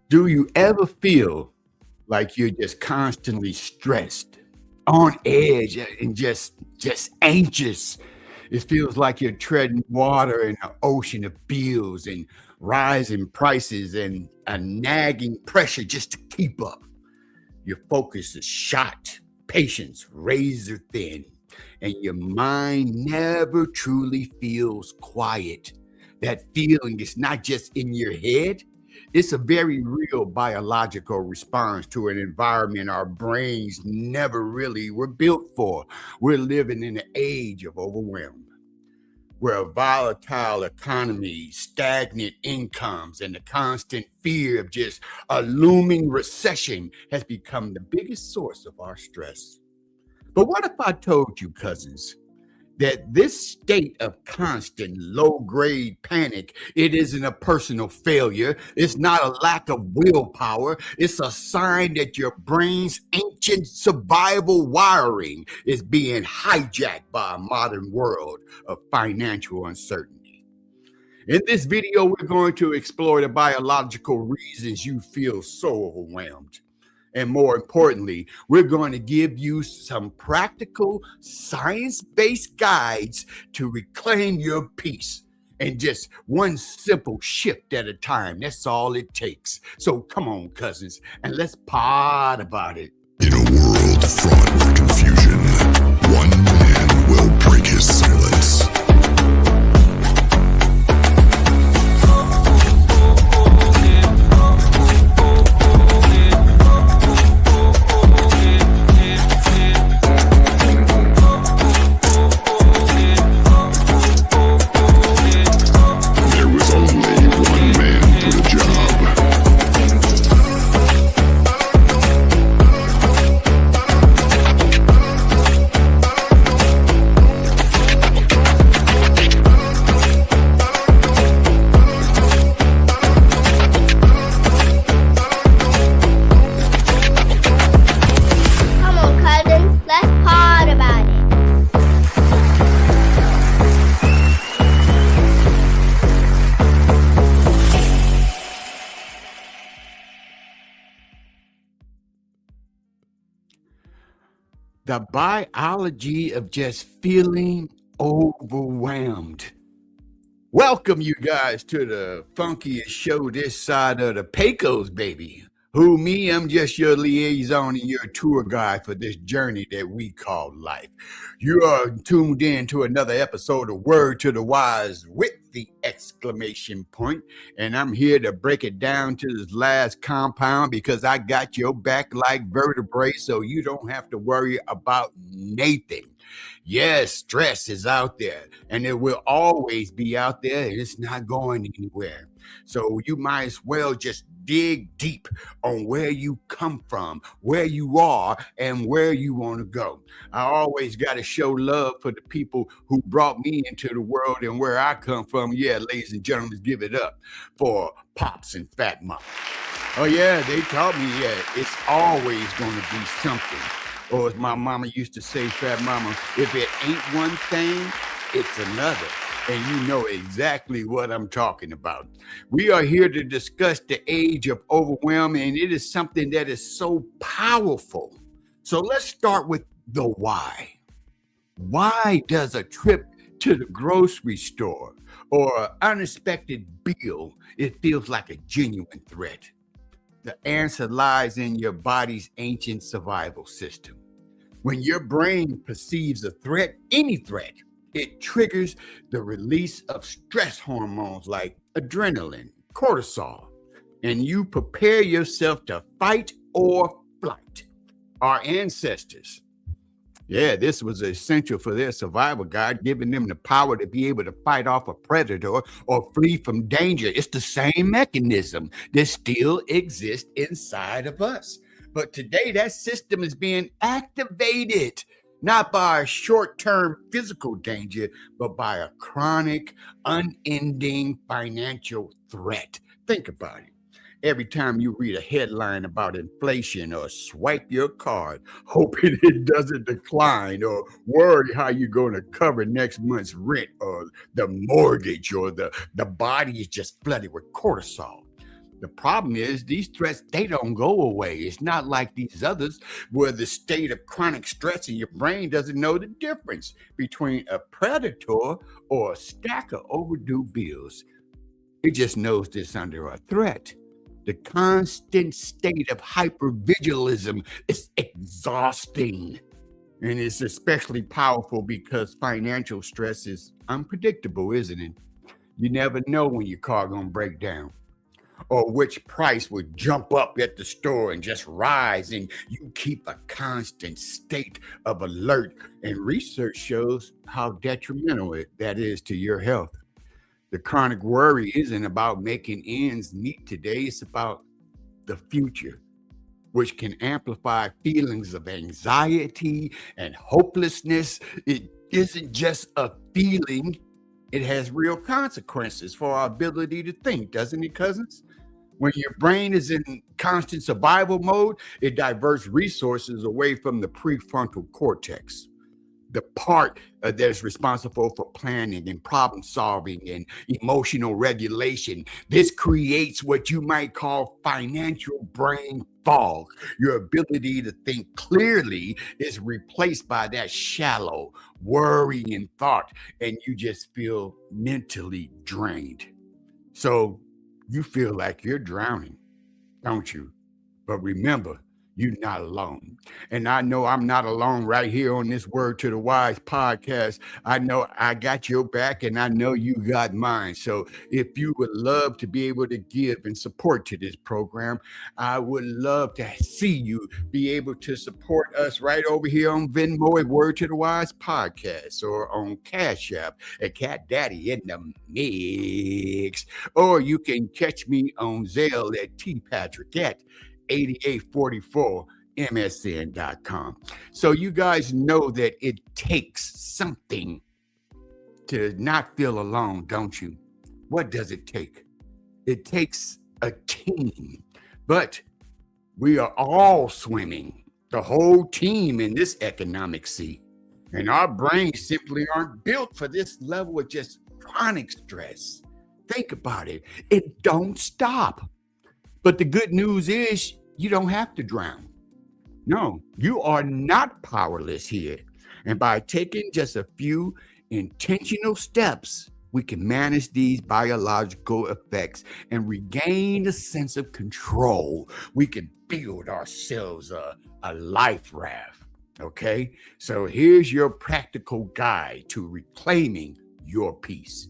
Do you ever feel like you're just constantly stressed, on edge, and just anxious? It feels like you're treading water in an ocean of bills and rising prices and a nagging pressure just to keep up. Your focus is shot, patience razor thin, and your mind never truly feels quiet. That feeling is not just in your head, it's a very real biological response to an environment our brains never really were built for. We're living in an age of overwhelm, where a volatile economy, stagnant incomes, and the constant fear of just a looming recession has become the biggest source of our stress. But what if I told you, cousins, that this state of constant low grade panic, it isn't a personal failure, it's not a lack of willpower, it's a sign that your brain's ancient survival wiring is being hijacked by a modern world of financial uncertainty. In this video, we're going to explore the biological reasons you feel so overwhelmed. And more importantly, we're going to give you some practical, science based guides to reclaim your peace. And just one simple shift at a time. That's all it takes. So come on, cousins, and let's pod about it. In a world fraught with confusion, one man will break his silence. The biology of just feeling overwhelmed. Welcome, you guys, to the funkiest show this side of the Pecos, baby. Who, me, I'm just your liaison and your tour guide for this journey that we call life. You are tuned in to another episode of Word to the Wise with the exclamation point, and I'm here to break it down to this last compound because I got your back like vertebrae, so you don't have to worry about Nathan. Yes, stress is out there, and it will always be out there, and it's not going anywhere. So you might as well just dig deep on where you come from, where you are, and where you want to go. I always got to show love for the people who brought me into the world and where I come from. Yeah, ladies and gentlemen, give it up for Pops and Fat Mama. Oh yeah, they taught me, yeah, it's always going to be something. Or as my mama used to say, Fat Mama, if it ain't one thing, it's another. And you know exactly what I'm talking about. We are here to discuss the age of overwhelm, and it is something that is so powerful. So let's start with the why. Why does a trip to the grocery store or an unexpected bill, it feels like a genuine threat? The answer lies in your body's ancient survival system. When your brain perceives a threat, any threat, it triggers the release of stress hormones like adrenaline, cortisol, and you prepare yourself to fight or flight. Our ancestors, yeah, this was essential for their survival, God, giving them the power to be able to fight off a predator or flee from danger. It's the same mechanism that still exists inside of us. But today, that system is being activated, not by a short-term physical danger, but by a chronic, unending financial threat. Think about it. Every time you read a headline about inflation or swipe your card, hoping it doesn't decline, or worry how you're going to cover next month's rent or the mortgage, or the body is just flooded with cortisol. The problem is these threats, they don't go away. It's not like these others where the state of chronic stress in your brain doesn't know the difference between a predator or a stack of overdue bills. It just knows this under a threat. The constant state of hypervigilism is exhausting. And it's especially powerful because financial stress is unpredictable, isn't it? You never know when your car gonna break down or which price would jump up at the store and just rise, and you keep a constant state of alert. And research shows how detrimental that is to your health. The chronic worry isn't about making ends meet today, it's about the future, which can amplify feelings of anxiety and hopelessness. It isn't just a feeling, it has real consequences for our ability to think, doesn't it, cousins? When your brain is in constant survival mode, it diverts resources away from the prefrontal cortex, the part that is responsible for planning and problem solving and emotional regulation. This creates what you might call financial brain fog. Your ability to think clearly is replaced by that shallow worrying thought, and you just feel mentally drained. So you feel like you're drowning, don't you? But remember, you're not alone. And I know I'm not alone right here on this Word to the Wise podcast. I know I got your back and I know you got mine. So if you would love to be able to give and support to this program, I would love to see you be able to support us right over here on Venmo at Word to the Wise podcast or on Cash App at Cat Daddy in the Mix. Or you can catch me on Zelle at T Patrick at 8844msn.com. So you guys know that it takes something to not feel alone, don't you? What does it take? It takes a team, but we are all swimming, the whole team in this economic sea. And our brains simply aren't built for this level of just chronic stress. Think about it. It don't stop. But the good news is you don't have to drown. No, you are not powerless here. And by taking just a few intentional steps, we can manage these biological effects and regain a sense of control. We can build ourselves a life raft. Okay, so here's your practical guide to reclaiming your peace.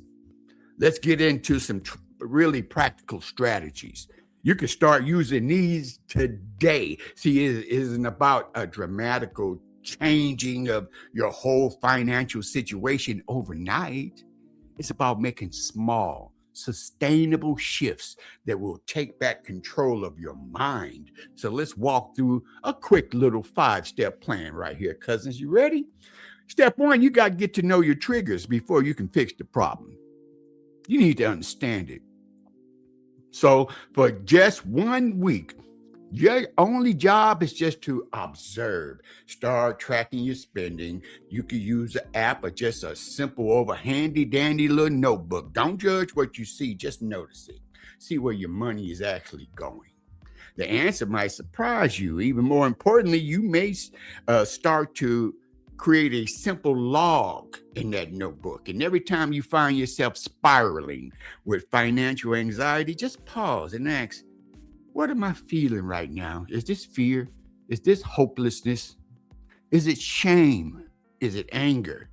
Let's get into some really practical strategies. You can start using these today. See, it isn't about a dramatical changing of your whole financial situation overnight. It's about making small, sustainable shifts that will take back control of your mind. So let's walk through a quick little 5-step plan right here, cousins. You ready? Step 1, you got to get to know your triggers before you can fix the problem. You need to understand it. So for just 1 week, your only job is just to observe. Start tracking your spending. You can use an app or just a simple over handy dandy little notebook. Don't judge what you see, just notice it. See where your money is actually going. The answer might surprise you. Even more importantly, you may start to create a simple log in that notebook. And every time you find yourself spiraling with financial anxiety, just pause and ask, what am I feeling right now? Is this fear? Is this hopelessness? Is it shame? Is it anger?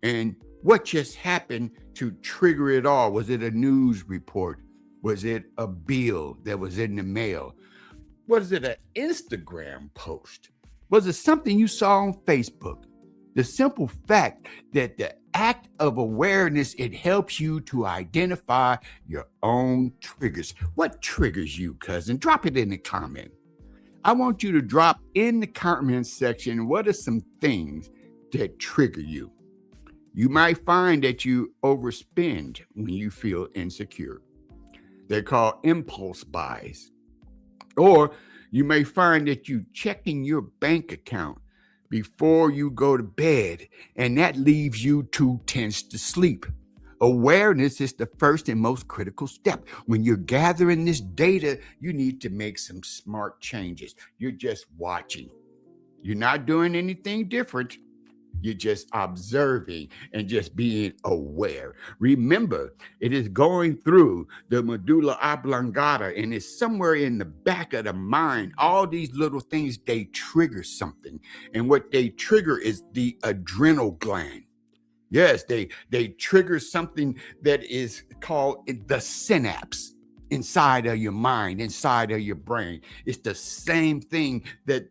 And what just happened to trigger it all? Was it a news report? Was it a bill that was in the mail? Was it an Instagram post? Was it something you saw on Facebook? The simple fact that the act of awareness, it helps you to identify your own triggers. What triggers you, cousin? Drop it in the comment. I want you to drop in the comment section what are some things that trigger you. You might find that you overspend when you feel insecure. They're called impulse buys. Or you may find that you checking your bank account before you go to bed, and that leaves you too tense to sleep. Awareness is the first and most critical step. When you're gathering this data, you need to make some smart changes. You're just watching. You're not doing anything different. You're just observing and just being aware. Remember, it is going through the medulla oblongata and it's somewhere in the back of the mind. All these little things, they trigger something. And what they trigger is the adrenal gland. Yes, they trigger something that is called the synapse inside of your mind, inside of your brain. It's the same thing that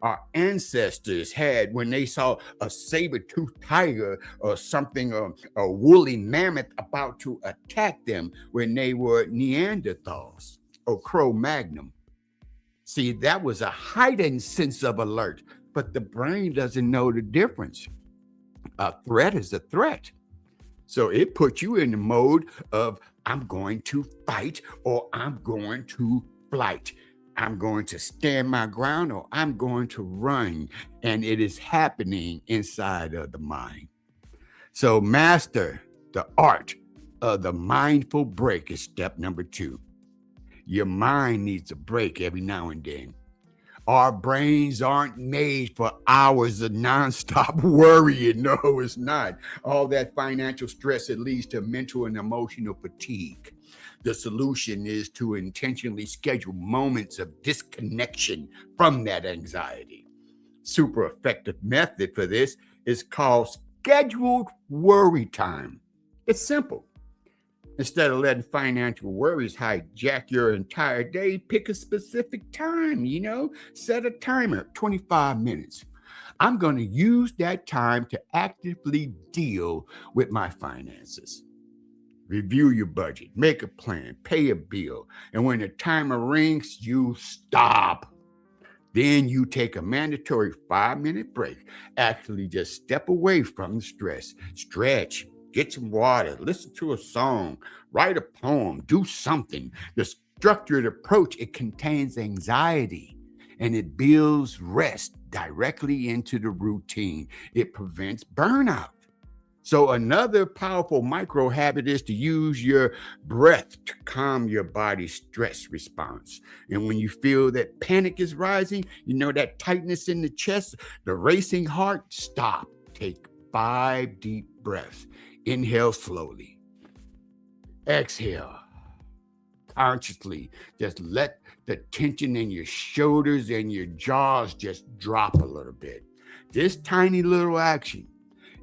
our ancestors had when they saw a saber-toothed tiger or something, a woolly mammoth about to attack them when they were Neanderthals or Cro-Magnon. See, that was a heightened sense of alert, but the brain doesn't know the difference. A threat is a threat. So it puts you in the mode of I'm going to fight or I'm going to flight. I'm going to stand my ground or I'm going to run. And it is happening inside of the mind. So master the art of the mindful break is step number 2. Your mind needs a break every now and then. Our brains aren't made for hours of nonstop worrying. No, it's not. All that financial stress, it leads to mental and emotional fatigue. The solution is to intentionally schedule moments of disconnection from that anxiety. Super effective method for this is called scheduled worry time. It's simple. Instead of letting financial worries hijack your entire day, pick a specific time, set a timer, 25 minutes. I'm going to use that time to actively deal with my finances. Review your budget, make a plan, pay a bill. And when the timer rings, you stop. Then you take a mandatory 5-minute break. Actually, just step away from the stress, stretch, get some water, listen to a song, write a poem, do something. The structured approach, it contains anxiety and it builds rest directly into the routine. It prevents burnout. So another powerful micro habit is to use your breath to calm your body's stress response. And when you feel that panic is rising, that tightness in the chest, the racing heart, stop. Take 5 deep breaths. Inhale slowly. Exhale. Consciously, just let the tension in your shoulders and your jaws just drop a little bit. This tiny little action,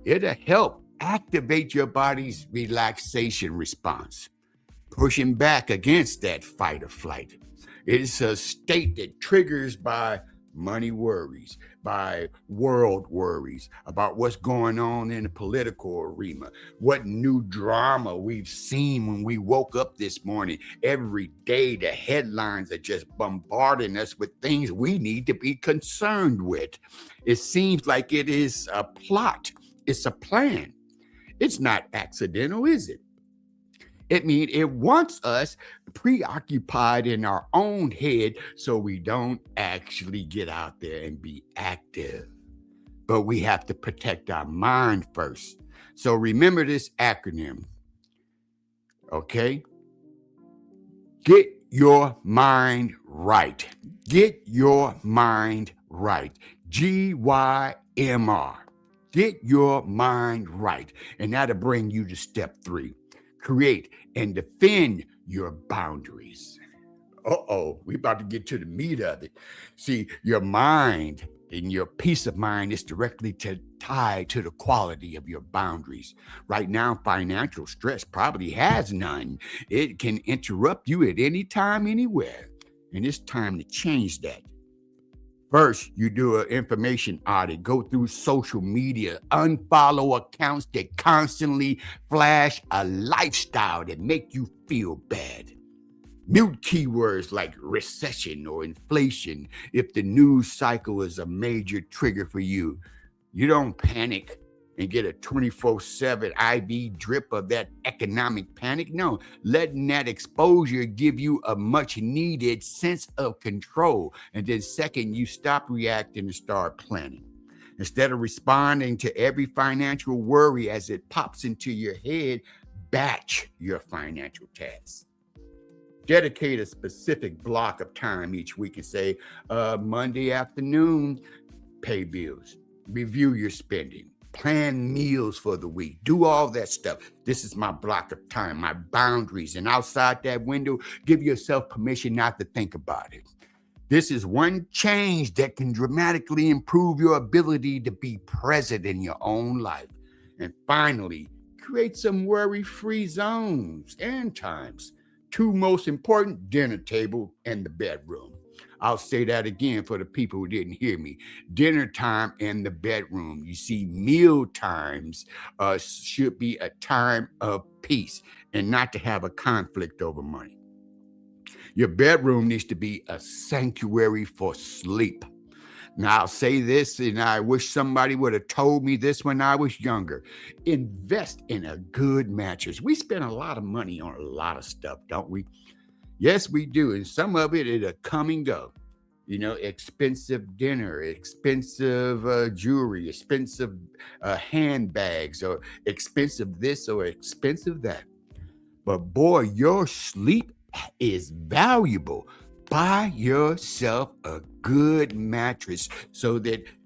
it'll help activate your body's relaxation response, pushing back against that fight or flight. It's a state that triggers by money worries, by world worries about what's going on in the political arena, what new drama we've seen when we woke up this morning. Every day, the headlines are just bombarding us with things we need to be concerned with. It seems like it is a plot. It's a plan. It's not accidental, is it? It means it wants us preoccupied in our own head so we don't actually get out there and be active. But we have to protect our mind first. So remember this acronym, okay? Get your mind right. Get your mind right. GYMR. Get your mind right. And that'll bring you to step 3. Create and defend your boundaries. We about to get to the meat of it. See, your mind and your peace of mind is directly tied to the quality of your boundaries. Right now, financial stress probably has none. It can interrupt you at any time, anywhere. And it's time to change that. First, you do an information audit, go through social media, unfollow accounts that constantly flash a lifestyle that make you feel bad. Mute keywords like recession or inflation if the news cycle is a major trigger for you. You don't panic and get a 24/7 IV drip of that economic panic. No, letting that exposure give you a much needed sense of control. And then second, you stop reacting and start planning. Instead of responding to every financial worry as it pops into your head, batch your financial tasks. Dedicate a specific block of time each week and say, Monday afternoon, pay bills, review your spending, plan meals for the week, do all that stuff. This is my block of time, my boundaries. And outside that window, give yourself permission not to think about it. This is one change that can dramatically improve your ability to be present in your own life. And finally, create some worry-free zones and times. Two most important: dinner table and the bedroom. I'll say that again for the people who didn't hear me. Dinner time and the bedroom. You see, meal times should be a time of peace and not to have a conflict over money. Your bedroom needs to be a sanctuary for sleep. Now, I'll say this, and I wish somebody would have told me this when I was younger. Invest in a good mattress. We spend a lot of money on a lot of stuff, don't we? Yes, we do. And some of it, it'll come and go. You know, expensive dinner, expensive jewelry, expensive handbags, or expensive this or expensive that. But boy, your sleep is valuable. Buy yourself a good mattress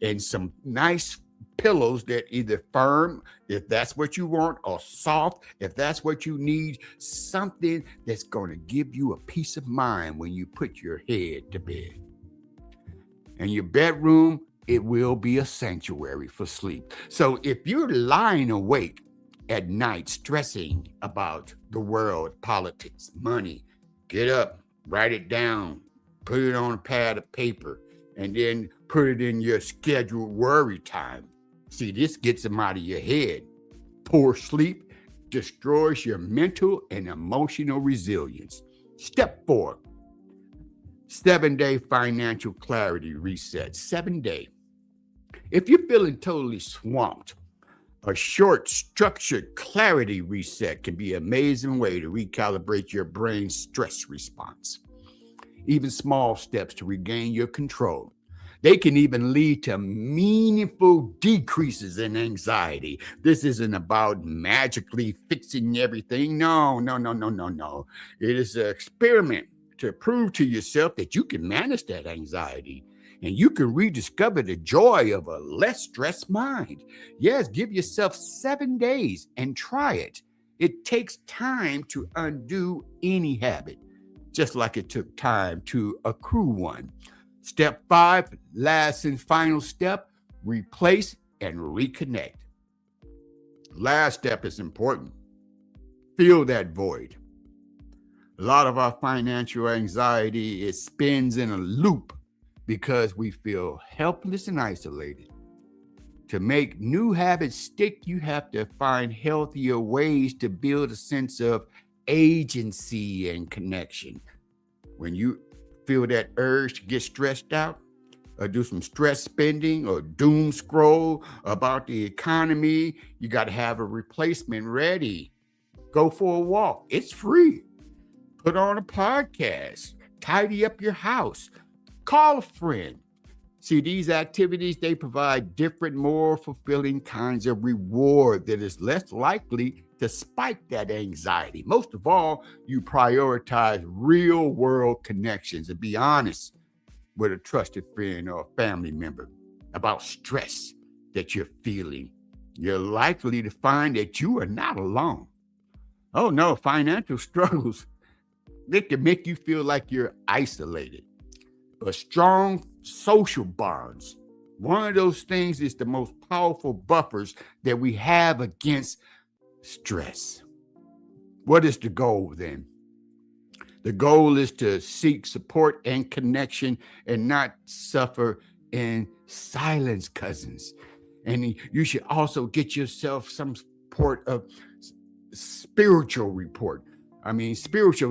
and some nice pillows that either firm, if that's what you want, or soft, if that's what you need, something that's going to give you a peace of mind when you put your head to bed. And your bedroom, it will be a sanctuary for sleep. So if you're lying awake at night stressing about the world, politics, money, get up, write it down, put it on a pad of paper, and then put it in your scheduled worry time. See, this gets them out of your head. Poor sleep destroys your mental and emotional resilience. Step 4, 7-day financial clarity reset. 7-day. If you're feeling totally swamped, a short, structured clarity reset can be an amazing way to recalibrate your brain's stress response. Even small steps to regain your control. They can even lead to meaningful decreases in anxiety. This isn't about magically fixing everything. No. It is an experiment to prove to yourself that you can manage that anxiety. And you can rediscover the joy of a less stressed mind. Yes, give yourself 7 days and try it. It takes time to undo any habit, just like it took time to accrue one. Step 5, last and final step, replace and reconnect. Last step is important. Fill that void. A lot of our financial anxiety spins in a loop because we feel helpless and isolated. To make new habits stick, you have to find healthier ways to build a sense of agency and connection. When you feel that urge to get stressed out, or do some stress spending, or doom scroll about the economy, you got to have a replacement ready. Go for a walk. It's free. Put on a podcast. Tidy up your house. Call a friend. See, these activities, they provide different, more fulfilling kinds of reward that is less likely to spike that anxiety. Most of all, you prioritize real world connections and be honest with a trusted friend or a family member about stress that you're feeling. You're likely to find that you are not alone. Oh no, financial struggles, they can make you feel like you're isolated. But strong social bonds, one of those things is the most powerful buffers that we have against stress. What is the goal then? The goal is to seek support and connection and not suffer in silence, cousins. And you should also get yourself some support of spiritual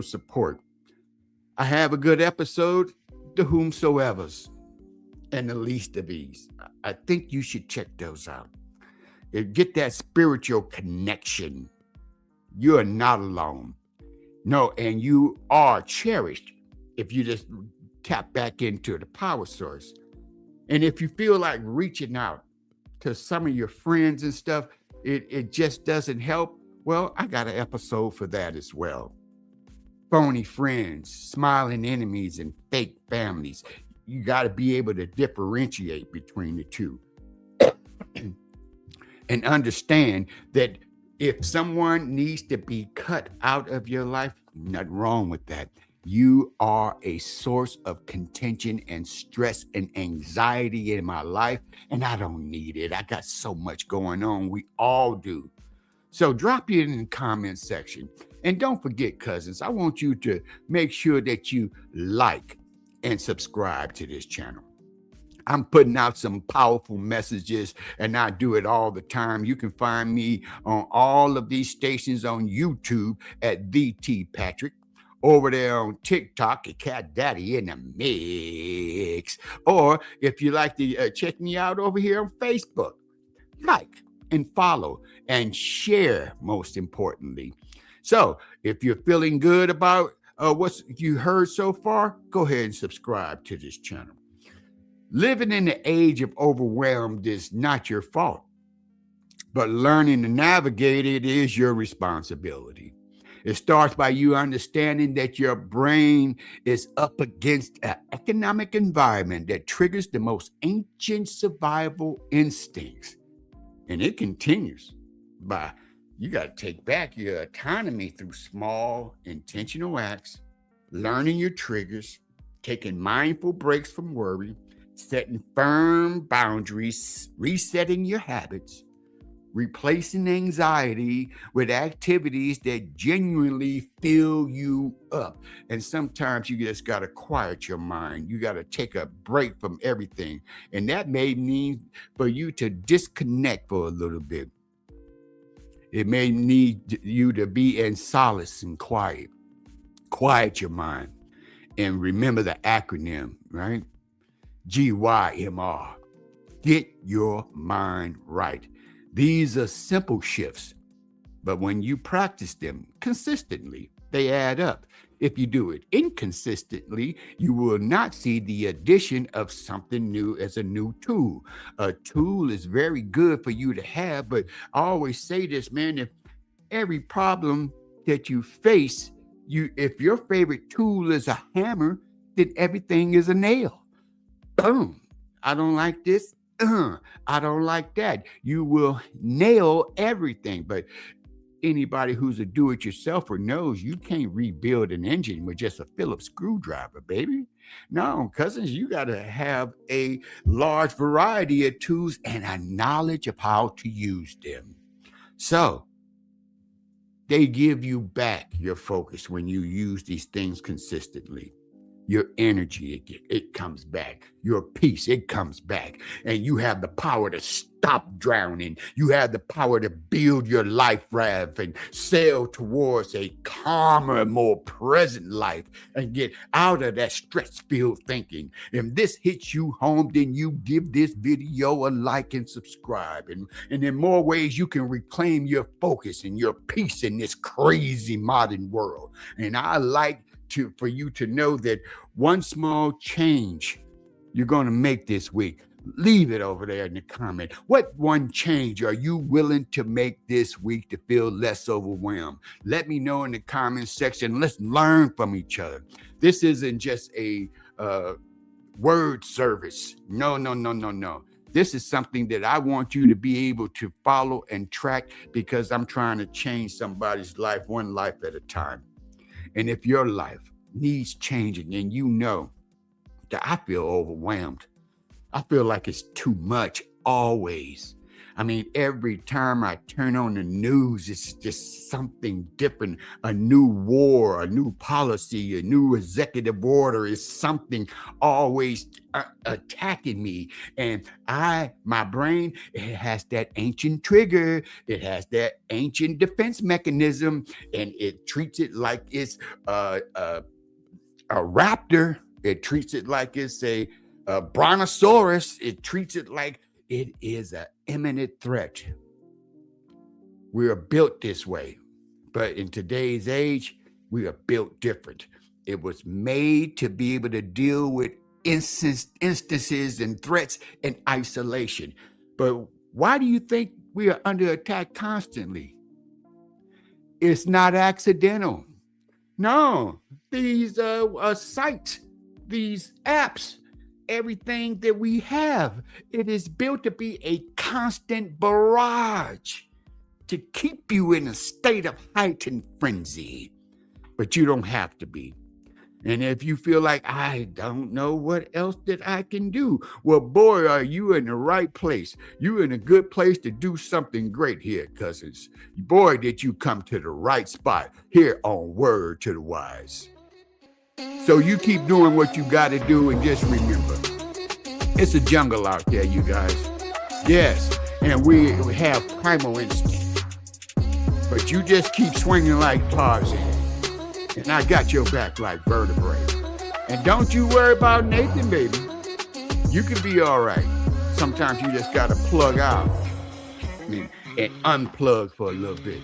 support. I have a good episode, The Whomsoevers and the Least of These. I think you should check those out. Get that spiritual connection. You are not alone. No, and you are cherished if you just tap back into the power source. And if you feel like reaching out to some of your friends and stuff, it just doesn't help, Well, I got an episode for that as well. Phony friends, smiling enemies, and fake families. You got to be able to differentiate between the two and understand that if someone needs to be cut out of your life, nothing wrong with that. You are a source of contention and stress and anxiety in my life, and I don't need it. I got so much going on. We all do. So drop it in the comment section. And don't forget, cousins, I want you to make sure that you like and subscribe to this channel. I'm putting out some powerful messages, and I do it all the time. You can find me on all of these stations on YouTube at VT Patrick. Over there on TikTok at Cat Daddy in the Mix. Or if you like to check me out over here on Facebook, like and follow and share, most importantly. So if you're feeling good about what you heard so far, go ahead and subscribe to this channel. Living in the age of overwhelmed is not your fault, but learning to navigate it is your responsibility. It starts by you understanding that your brain is up against an economic environment that triggers the most ancient survival instincts. And it continues by you got to take back your autonomy through small, intentional acts, learning your triggers, taking mindful breaks from worry, setting firm boundaries, resetting your habits, replacing anxiety with activities that genuinely fill you up. And sometimes you just got to quiet your mind. You got to take a break from everything. And that may mean for you to disconnect for a little bit. It may need you to be in solace and quiet. Quiet your mind. And remember the acronym, right? GYMR. Get your mind right. These are simple shifts, but when you practice them consistently, they add up. If you do it inconsistently, you will not see the addition of something new as a new tool. A tool is very good for you to have, but I always say this, man, if every problem that you face, if your favorite tool is a hammer, then everything is a nail. Boom. I don't like this. I don't like that. You will nail everything. But anybody who's a do-it-yourselfer knows you can't rebuild an engine with just a Phillips screwdriver, baby. No, cousins, you got to have a large variety of tools and a knowledge of how to use them. So they give you back your focus when you use these things consistently. Your energy, it comes back. Your peace, it comes back. And you have the power to stop drowning. You have the power to build your life raft and sail towards a calmer, more present life and get out of that stress-filled thinking. If this hits you home, then you give this video a like and subscribe. And in more ways, you can reclaim your focus and your peace in this crazy modern world. And I like for you to know that one small change you're going to make this week, leave it over there in the comment. What one change are you willing to make this week to feel less overwhelmed? Let me know in the comment section. Let's learn from each other. This isn't just a word service. No. This is something that I want you to be able to follow and track because I'm trying to change somebody's life, one life at a time. And if your life needs changing and you know that I feel overwhelmed, I feel like it's too much always. I mean, every time I turn on the news, it's just something different. A new war, a new policy, a new executive order is something always attacking me. And my brain, it has that ancient trigger. It has that ancient defense mechanism, and it treats it like it's a raptor. It treats it like it's a brontosaurus. It treats it like it is an imminent threat. We are built this way, but in today's age, we are built different. It was made to be able to deal with instances and threats and isolation. But why do you think we are under attack constantly? It's not accidental. No, these sites, these apps, everything that we have, it is built to be a constant barrage to keep you in a state of heightened frenzy. But you don't have to be. And if you feel like, I don't know what else that I can do, well, boy, are you in the right place. You're in a good place to do something great here, cousins. Boy, did you come to the right spot here on Word to the Wise. So you keep doing what you got to do, and just remember, it's a jungle out there, you guys. Yes, and we have primal instinct. But you just keep swinging like Tarzan. And I got your back like vertebrae. And don't you worry about Nathan, baby. You can be all right. Sometimes you just got to plug out and unplug for a little bit.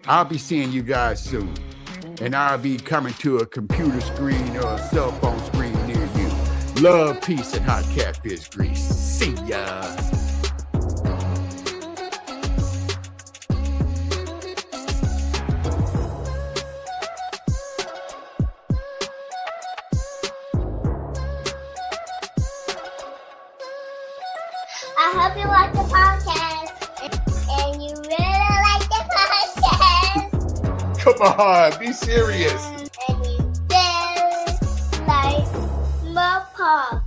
I'll be seeing you guys soon. And I'll be coming to a computer screen or a cell phone screen near you. Love, peace, and hot catfish grease. See ya. I hope you like the podcast and you really like the podcast. Come on, be serious. And you really like my podcast.